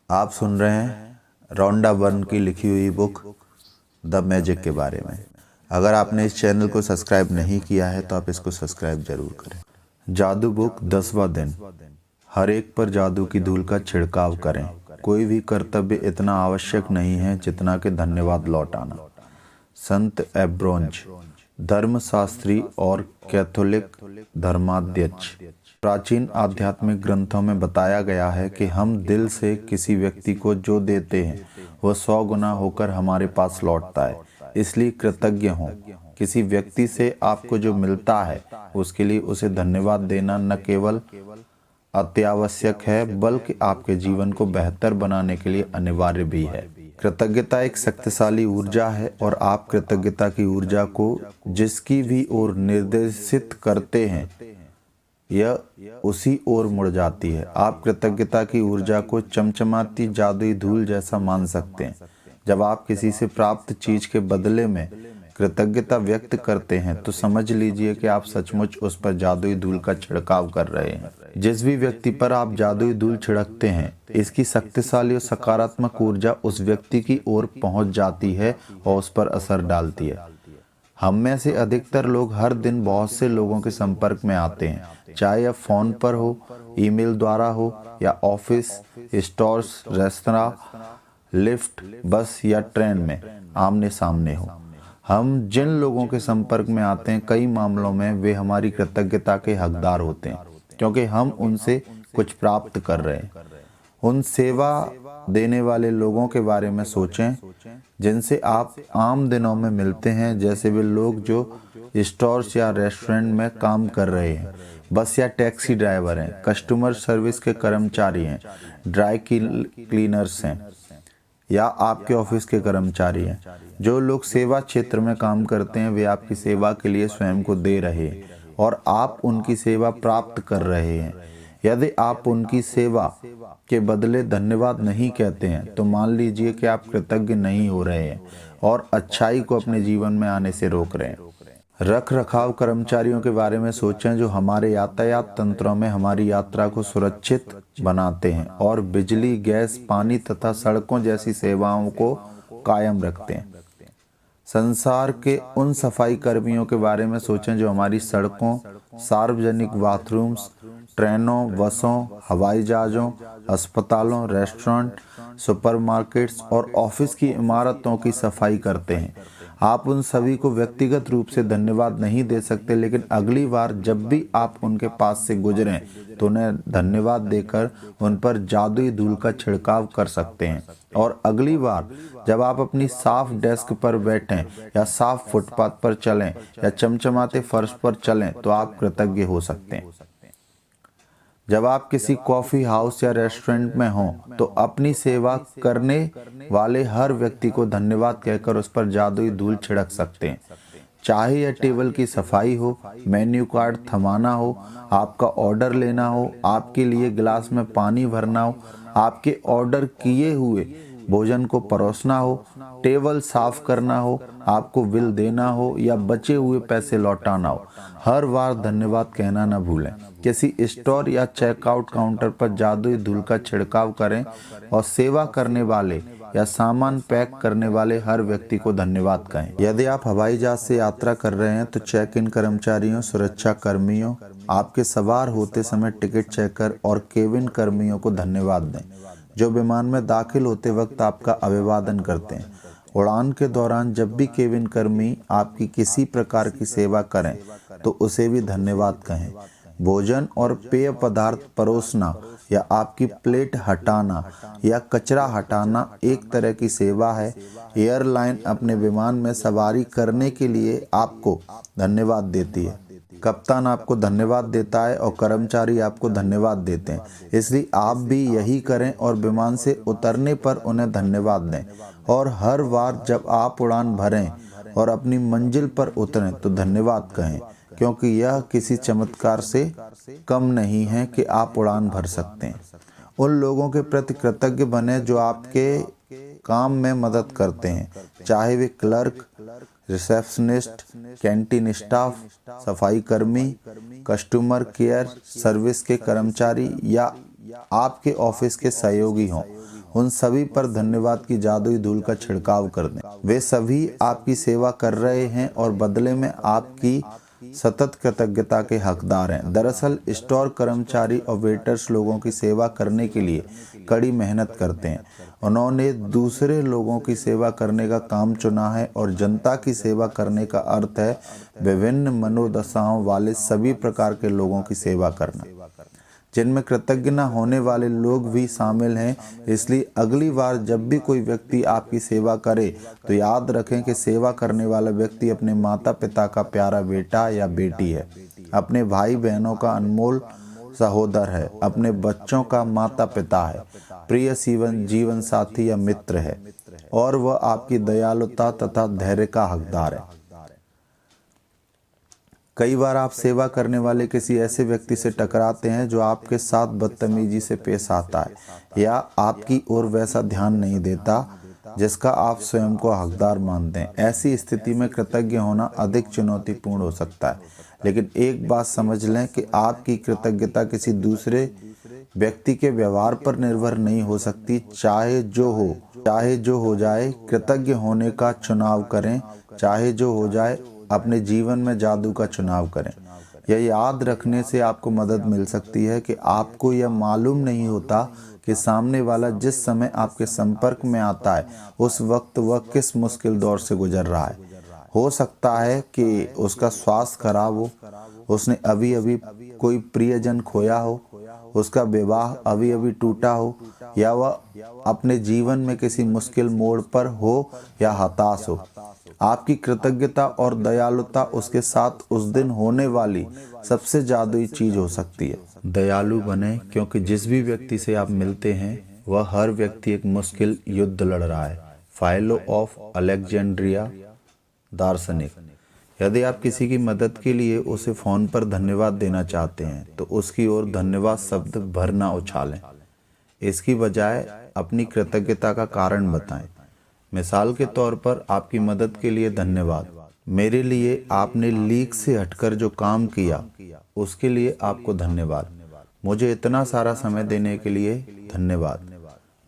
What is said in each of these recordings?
आप सुन रहे हैं रॉन्डा बर्न की लिखी हुई बुक द मैजिक के बारे में। अगर आपने इस चैनल को सब्सक्राइब नहीं किया है तो आप इसको सब्सक्राइब जरूर करें। जादू बुक 10वां दिन। हर एक पर जादू की धूल का छिड़काव करें। कोई भी कर्तव्य इतना आवश्यक नहीं है जितना कि धन्यवाद लौटाना। संत एब्रोंज, धर्मशास्त्री और कैथोलिक धर्माध्यक्ष। प्राचीन आध्यात्मिक ग्रंथों में बताया गया है कि हम दिल से किसी व्यक्ति को जो देते हैं वह 100 गुना होकर हमारे पास लौटता है। इसलिए कृतज्ञ हों। किसी व्यक्ति से आपको जो मिलता है उसके लिए उसे धन्यवाद देना न केवल अत्यावश्यक है बल्कि आपके जीवन को बेहतर बनाने के लिए अनिवार्य भी है। कृतज्ञता एक शक्तिशाली ऊर्जा है और आप कृतज्ञता की ऊर्जा को जिसकी भी ओर निर्देशित करते हैं यह उसी ओर मुड़ जाती है। आप कृतज्ञता की ऊर्जा को चमचमाती जादुई धूल जैसा मान सकते हैं। जब आप किसी से प्राप्त चीज के बदले में कृतज्ञता व्यक्त करते हैं तो समझ लीजिए कि आप सचमुच उस पर जादुई धूल का छिड़काव कर रहे हैं। जिस भी व्यक्ति पर आप जादुई धूल छिड़कते हैं इसकी शक्तिशाली और सकारात्मक ऊर्जा उस व्यक्ति की ओर पहुंच जाती है और उस पर असर डालती है। हम में से अधिकतर लोग हर दिन बहुत से लोगों के संपर्क में आते हैं, चाहे यह फोन पर हो, ईमेल द्वारा हो या ऑफिस, स्टोर्स, रेस्तरां, लिफ्ट, बस या ट्रेन में आमने सामने हो। हम जिन लोगों के संपर्क में आते हैं कई मामलों में वे हमारी कृतज्ञता के हकदार होते हैं क्योंकि हम उनसे कुछ प्राप्त कर रहे हैं। उन सेवा देने वाले लोगों के बारे में सोचें जिनसे आप आम दिनों में मिलते हैं, जैसे वे लोग जो स्टोर्स या रेस्टोरेंट में काम कर रहे हैं, बस या टैक्सी ड्राइवर हैं, कस्टमर सर्विस के कर्मचारी हैं, ड्राई क्लीनर्स हैं या आपके ऑफिस के कर्मचारी हैं। जो लोग सेवा क्षेत्र में काम करते हैं वे आपकी सेवा के लिए स्वयं को दे रहे हैं और आप उनकी सेवा प्राप्त कर रहे हैं। यदि आप उनकी सेवा के बदले धन्यवाद नहीं कहते हैं तो मान लीजिए कि आप कृतज्ञ नहीं हो रहे हैं और अच्छाई को अपने जीवन में आने से रोक रहे हैं। रख रखाव कर्मचारियों के बारे में सोचें जो हमारे यातायात तंत्रों में हमारी यात्रा को सुरक्षित बनाते हैं और बिजली, गैस, पानी तथा सड़कों जैसी सेवाओं को कायम रखते हैं। संसार के उन सफाई कर्मियों के बारे में सोचें जो हमारी सड़कों, सार्वजनिक बाथरूम्स, ट्रेनों, बसों, हवाई जहाज़ों, अस्पतालों, रेस्टोरेंट, सुपरमार्केट्स और ऑफिस की इमारतों की सफाई करते हैं। आप उन सभी को व्यक्तिगत रूप से धन्यवाद नहीं दे सकते, लेकिन अगली बार जब भी आप उनके पास से गुजरें तो उन्हें धन्यवाद देकर उन पर जादुई धूल का छिड़काव कर सकते हैं। और अगली बार जब आप अपनी साफ डेस्क पर बैठें या साफ फुटपाथ पर चलें या चमचमाते फर्श पर चलें तो आप कृतज्ञ हो सकते हैं। जब आप किसी कॉफ़ी हाउस या रेस्टोरेंट में हों तो अपनी सेवा करने वाले हर व्यक्ति को धन्यवाद कहकर उस पर जादुई धूल छिड़क सकते हैं। चाहे यह टेबल की सफाई हो, मेन्यू कार्ड थमाना हो, आपका ऑर्डर लेना हो, आपके लिए गिलास में पानी भरना हो, आपके ऑर्डर किए हुए भोजन को परोसना हो, टेबल साफ करना हो, आपको बिल देना हो या बचे हुए पैसे लौटाना हो, हर बार धन्यवाद कहना न भूलें। किसी स्टोर या चेकआउट काउंटर पर जादुई धूल का छिड़काव करें और सेवा करने वाले या सामान पैक करने वाले हर व्यक्ति को धन्यवाद कहें। यदि आप हवाई जहाज से यात्रा कर रहे हैं तो चेक इन कर्मचारियों, सुरक्षा कर्मियों, आपके सवार होते समय टिकट चेकर और केबिन कर्मियों को धन्यवाद दें जो विमान में दाखिल होते वक्त आपका अभिवादन करते हैं। उड़ान के दौरान जब भी केबिन कर्मी आपकी किसी प्रकार की सेवा करें तो उसे भी धन्यवाद कहें। भोजन और पेय पदार्थ परोसना या आपकी प्लेट हटाना या कचरा हटाना एक तरह की सेवा है। एयरलाइन अपने विमान में सवारी करने के लिए आपको धन्यवाद देती है। कप्तान आपको धन्यवाद देता है और कर्मचारी आपको धन्यवाद देते हैं। इसलिए आप भी यही करें और विमान से उतरने पर उन्हें धन्यवाद दें। और हर बार जब आप उड़ान भरें और अपनी मंजिल पर उतरें तो धन्यवाद कहें, क्योंकि यह किसी चमत्कार से कम नहीं है कि आप उड़ान भर सकते हैं। उन लोगों के प्रति कृतज्ञ बने जो आपके काम में मदद करते हैं, चाहे वे क्लर्क, रिसेप्शनिस्ट, कैंटीन स्टाफ, सफाई कर्मी, कस्टमर केयर सर्विस के कर्मचारी या आपके ऑफिस के सहयोगी हों। उन सभी पर धन्यवाद की जादुई धूल का छिड़काव कर दें। वे सभी आपकी सेवा कर रहे हैं और बदले में आपकी सतत कृतज्ञता के हकदार हैं। दरअसल स्टोर कर्मचारी और वेटर्स लोगों की सेवा करने के लिए कड़ी मेहनत करते हैं। उन्होंने दूसरे लोगों की सेवा करने का काम चुना है और जनता की सेवा करने का अर्थ है विभिन्न मनोदशाओं वाले सभी प्रकार के लोगों की सेवा करना, जिनमें कृतज्ञ न होने वाले लोग भी शामिल हैं। इसलिए अगली बार जब भी कोई व्यक्ति आपकी सेवा करे तो याद रखें कि सेवा करने वाला व्यक्ति अपने माता पिता का प्यारा बेटा या बेटी है, अपने भाई बहनों का अनमोल सहोदर है, अपने बच्चों का माता पिता है, प्रिय जीवन साथी या मित्र है, और वह आपकी दयालुता तथा धैर्य का हकदार है। कई बार आप सेवा करने वाले किसी ऐसे व्यक्ति से टकराते हैं जो आपके साथ बदतमीजी से पेश आता है या आपकी ओर वैसा ध्यान नहीं देता जिसका आप स्वयं को हकदार मानते हैं। ऐसी स्थिति में कृतज्ञ होना अधिक चुनौतीपूर्ण हो सकता है, लेकिन एक बात समझ लें कि आपकी कृतज्ञता किसी दूसरे व्यक्ति के व्यवहार पर निर्भर नहीं हो सकती। चाहे जो हो जाए कृतज्ञ होने का चुनाव करें, चाहे जो हो जाए अपने जीवन में जादू का चुनाव करें। यह याद रखने से आपको मदद मिल सकती है कि आपको यह मालूम नहीं होता कि सामने वाला जिस समय आपके संपर्क में आता है उस वक्त वह किस मुश्किल दौर से गुजर रहा है। हो सकता है कि उसका स्वास्थ्य खराब हो, उसने अभी अभी कोई प्रियजन खोया हो, उसका विवाह अभी अभी टूटा हो, या वह अपने जीवन में किसी मुश्किल मोड़ पर हो या हताश हो। आपकी कृतज्ञता और दयालुता उसके साथ उस दिन होने वाली सबसे जादुई चीज हो सकती है। दयालु बने, क्योंकि जिस भी व्यक्ति से आप मिलते हैं वह हर व्यक्ति एक मुश्किल युद्ध लड़ रहा है। फाइलो ऑफ अलेक्जेंड्रिया दार्शनिक। यदि आप किसी की मदद के लिए उसे फोन पर धन्यवाद देना चाहते हैं तो उसकी ओर धन्यवाद शब्द भर ना उछालें, इसकी बजाय अपनी कृतज्ञता का कारण बताएं। मिसाल के तौर पर, आपकी मदद के लिए धन्यवाद, मेरे लिए आपने लीक से हटकर जो काम किया उसके लिए आपको धन्यवाद, मुझे इतना सारा समय देने के लिए धन्यवाद,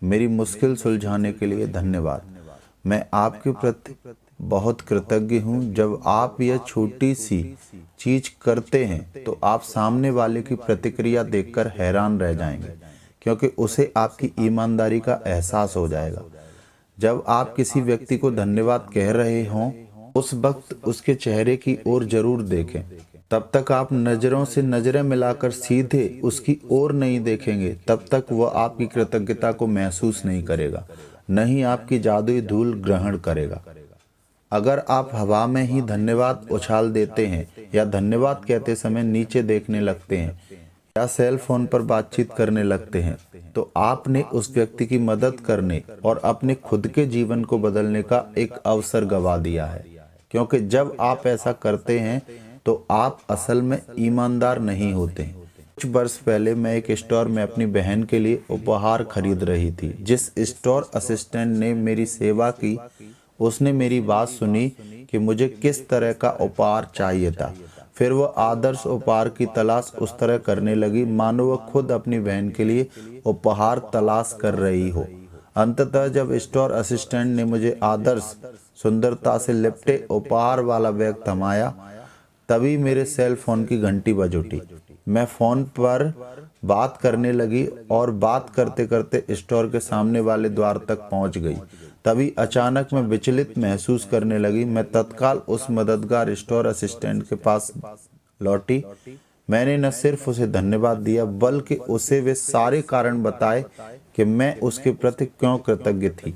मेरी मुश्किल सुलझाने के लिए धन्यवाद, मैं आपके प्रति बहुत कृतज्ञ हूँ। जब आप यह छोटी सी चीज करते हैं तो आप सामने वाले की प्रतिक्रिया देखकर हैरान रह जाएंगे, क्योंकि उसे आपकी ईमानदारी का एहसास हो जाएगा। जब आप किसी व्यक्ति को धन्यवाद कह रहे हों उस वक्त उसके चेहरे की ओर जरूर देखें। तब तक आप नजरों से नजरें मिलाकर सीधे उसकी ओर नहीं देखेंगे, तब तक वह आपकी कृतज्ञता को महसूस नहीं करेगा, न ही आपकी जादुई धूल ग्रहण करेगा। अगर आप हवा में ही धन्यवाद उछाल देते हैं या धन्यवाद कहते समय नीचे देखने लगते हैं या सेल फोन पर बातचीत करने लगते हैं तो आपने उस व्यक्ति की मदद करने और अपने खुद के जीवन को बदलने का एक अवसर गंवा दिया है। क्योंकि जब आप ऐसा करते हैं तो आप असल में ईमानदार नहीं होते। कुछ वर्ष पहले मैं एक स्टोर में अपनी बहन के लिए उपहार खरीद रही थी। जिस स्टोर असिस्टेंट ने मेरी सेवा की उसने मेरी बात सुनी कि मुझे किस तरह का उपहार चाहिए था। फिर वह आदर्श उपहार की तलाश उस तरह करने लगी मानो वह खुद अपनी बहन के लिए उपहार तलाश कर रही हो। अंततः जब स्टोर असिस्टेंट ने मुझे आदर्श सुंदरता से लिपटे उपहार वाला बैग थमाया तभी मेरे सेल फोन की घंटी बज उठी। मैं फोन पर बात करने लगी और बात करते करते स्टोर के सामने वाले द्वार तक पहुंच गई। तभी अचानक मैं विचलित महसूस करने लगी। मैं तत्काल उस मददगार स्टोर असिस्टेंट के पास लौटी। मैंने न सिर्फ उसे धन्यवाद दिया बल्कि उसे वे सारे कारण बताए कि मैं उसके प्रति क्यों कृतज्ञ थी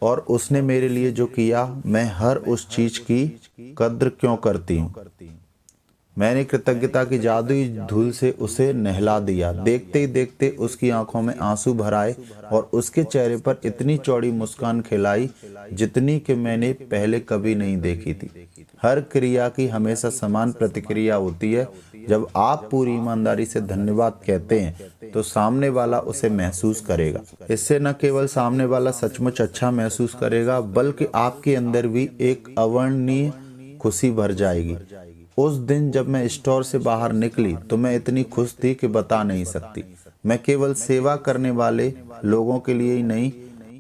और उसने मेरे लिए जो किया मैं हर उस चीज की कद्र क्यों करती हूँ। मैंने कृतज्ञता की जादुई धूल से उसे नहला दिया। देखते ही देखते उसकी आंखों में आंसू भर आए और उसके चेहरे पर इतनी चौड़ी मुस्कान खिलाई जितनी कि मैंने पहले कभी नहीं देखी थी। हर क्रिया की हमेशा समान प्रतिक्रिया होती है। जब आप पूरी ईमानदारी से धन्यवाद कहते हैं तो सामने वाला उसे महसूस करेगा। इससे न केवल सामने वाला सचमुच अच्छा महसूस करेगा बल्कि आपके अंदर भी एक अवर्णनीय खुशी भर जाएगी। उस दिन जब मैं स्टोर से बाहर निकली तो मैं इतनी खुश थी कि बता नहीं सकती। मैं केवल सेवा करने वाले लोगों के लिए ही नहीं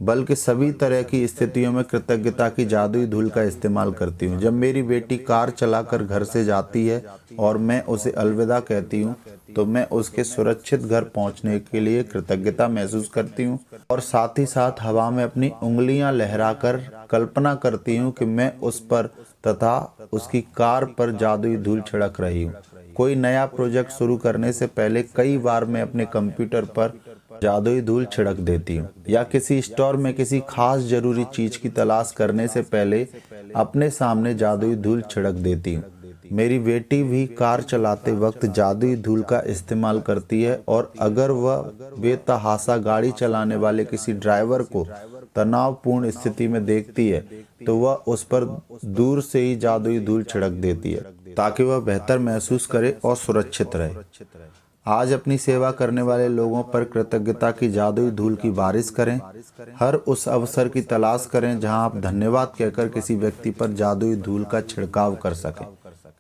बल्कि सभी तरह की स्थितियों में कृतज्ञता की जादुई धूल का इस्तेमाल करती हूँ। जब मेरी बेटी कार चलाकर घर से जाती है और मैं उसे अलविदा कहती हूँ तो मैं उसके सुरक्षित घर पहुँचने के लिए कृतज्ञता महसूस करती हूँ और साथ ही साथ हवा में अपनी उंगलियां लहराकर कल्पना करती हूँ कि मैं उस पर तथा उसकी कार पर जादुई धूल छिड़क रही हूँ। कोई नया प्रोजेक्ट शुरू करने से पहले कई बार मैं अपने कंप्यूटर पर जादुई धूल छिड़क देती हूँ या किसी स्टोर में किसी खास जरूरी चीज की तलाश करने से पहले अपने सामने जादुई धूल छिड़क देती हूँ। मेरी बेटी भी कार चलाते वक्त जादुई धूल का इस्तेमाल करती है और अगर वह बेतहाशा गाड़ी चलाने वाले किसी ड्राइवर को तनावपूर्ण स्थिति में देखती है तो वह उस पर दूर से ही जादुई धूल छिड़क देती है ताकि वह बेहतर महसूस करे और सुरक्षित रहे। आज अपनी सेवा करने वाले लोगों पर कृतज्ञता की जादुई धूल की बारिश करें। हर उस अवसर की तलाश करें जहां आप धन्यवाद कहकर किसी व्यक्ति पर जादुई धूल का छिड़काव कर सकें।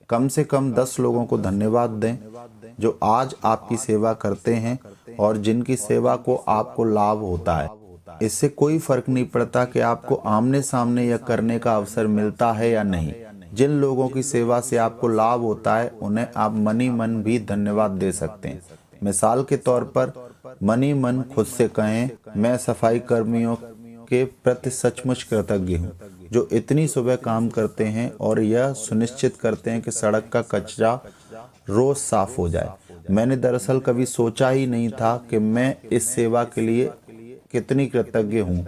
कम से कम 10 लोगों को धन्यवाद दें जो आज आपकी सेवा करते हैं और जिनकी सेवा को आपको लाभ होता है। इससे कोई फर्क नहीं पड़ता कि आपको आमने सामने यह करने का अवसर मिलता है या नहीं। जिन लोगों की सेवा से आपको लाभ होता है उन्हें आप मनी मन भी धन्यवाद दे सकते हैं। मिसाल के तौर पर मनी मन खुद से कहें, मैं सफाई कर्मियों के प्रति सचमुच कृतज्ञ हूँ जो इतनी सुबह काम करते हैं और यह सुनिश्चित करते हैं कि सड़क का कचरा रोज साफ हो जाए। मैंने दरअसल कभी सोचा ही नहीं था कि मैं इस सेवा के लिए कितनी कृतज्ञ हूँ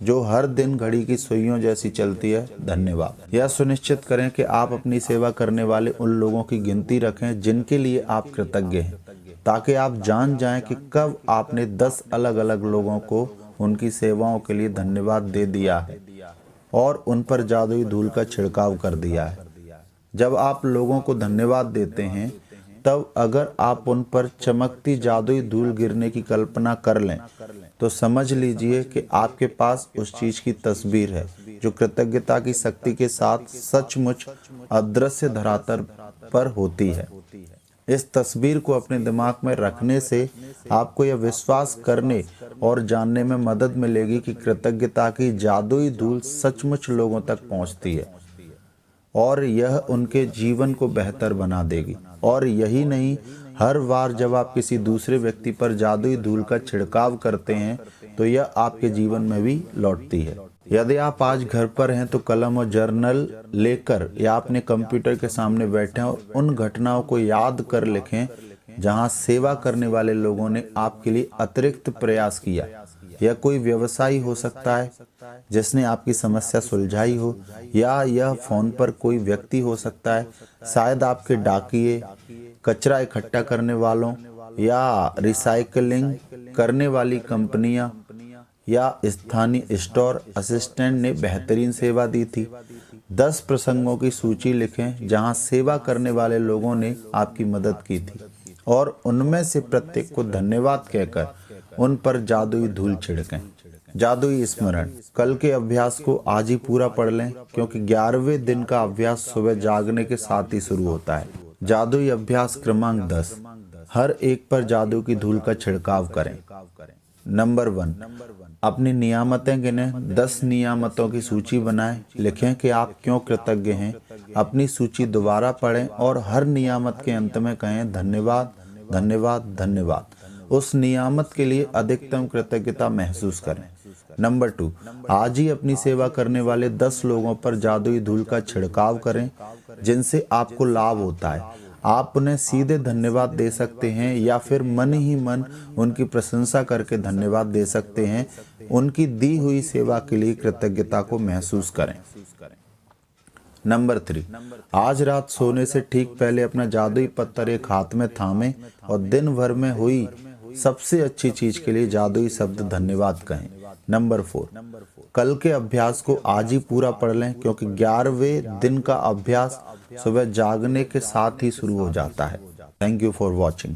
जो हर दिन घड़ी की सुइयों जैसी चलती है। धन्यवाद। यह सुनिश्चित करें कि आप अपनी सेवा करने वाले उन लोगों की गिनती रखें जिनके लिए आप कृतज्ञ हैं ताकि आप जान जाएं कि कब आपने 10 अलग अलग लोगों को उनकी सेवाओं के लिए धन्यवाद दे दिया है और उन पर जादुई धूल का छिड़काव कर दिया है। जब आप लोगों को धन्यवाद देते हैं तब अगर आप उन पर चमकती जादुई धूल गिरने की कल्पना कर लें तो समझ लीजिए कि आपके पास उस चीज की तस्वीर है जो कृतज्ञता की शक्ति के साथ सचमुच अदृश्य धरातल पर होती है। इस तस्वीर को अपने दिमाग में रखने से आपको यह विश्वास करने और जानने में मदद मिलेगी कि कृतज्ञता की जादुई धूल सचमुच लोगों तक पहुंचती है और यह उनके जीवन को बेहतर बना देगी। और यही नहीं, हर बार जब आप किसी दूसरे व्यक्ति पर जादुई धूल का छिड़काव करते हैं तो यह आपके जीवन में भी लौटती है। यदि आप आज घर पर हैं तो कलम और जर्नल लेकर या अपने कंप्यूटर के सामने बैठें और उन घटनाओं को याद कर लिखें जहां सेवा करने वाले लोगों ने आपके लिए अतिरिक्त प्रयास किया। यह कोई व्यवसायी हो सकता है जिसने आपकी समस्या सुलझाई हो या यह फोन पर कोई व्यक्ति हो सकता है, शायद आपके डाकिये, कचरा इकट्ठा करने वालों या रिसाइकलिंग करने वाली कंपनियां या स्थानीय स्टोर असिस्टेंट ने बेहतरीन सेवा दी थी। 10 प्रसंगों की सूची लिखें जहां सेवा करने वाले लोगों ने आपकी मदद की थी और उनमें से प्रत्येक को धन्यवाद कहकर उन पर जादुई धूल छिड़कें। जादुई स्मरण। कल के अभ्यास को आज ही पूरा पढ़ लें क्योंकि 11वें दिन का अभ्यास सुबह जागने के साथ ही शुरू होता है। जादुई अभ्यास क्रमांक 10। हर एक पर जादू की धूल का छिड़काव करें। नंबर 1, अपनी नियामतें गिनें। 10 नियामतों की सूची बनाएं। लिखें कि आप क्यों कृतज्ञ हैं। अपनी सूची दोबारा पढ़ें और हर नियामत के अंत में कहें धन्यवाद, धन्यवाद, धन्यवाद। उस नियामत के लिए अधिकतम कृतज्ञता महसूस करें। नंबर 2, आज ही अपनी सेवा करने वाले 10 लोगों पर जादुई धूल का छिड़काव करें जिनसे आपको लाभ होता है। आप उन्हें सीधे धन्यवाद दे सकते हैं या फिर मन ही मन उनकी प्रशंसा करके धन्यवाद दे सकते हैं। उनकी दी हुई सेवा के लिए कृतज्ञता को महसूस करें। नंबर 3, आज रात सोने से ठीक पहले अपना जादुई पत्थर एक हाथ में थामें और दिन भर में हुई सबसे अच्छी चीज के लिए जादुई शब्द धन्यवाद कहें। नंबर 4, कल के अभ्यास को आज ही पूरा पढ़ लें क्योंकि 11वें दिन का अभ्यास सुबह जागने के साथ ही शुरू हो जाता है। Thank you for watching.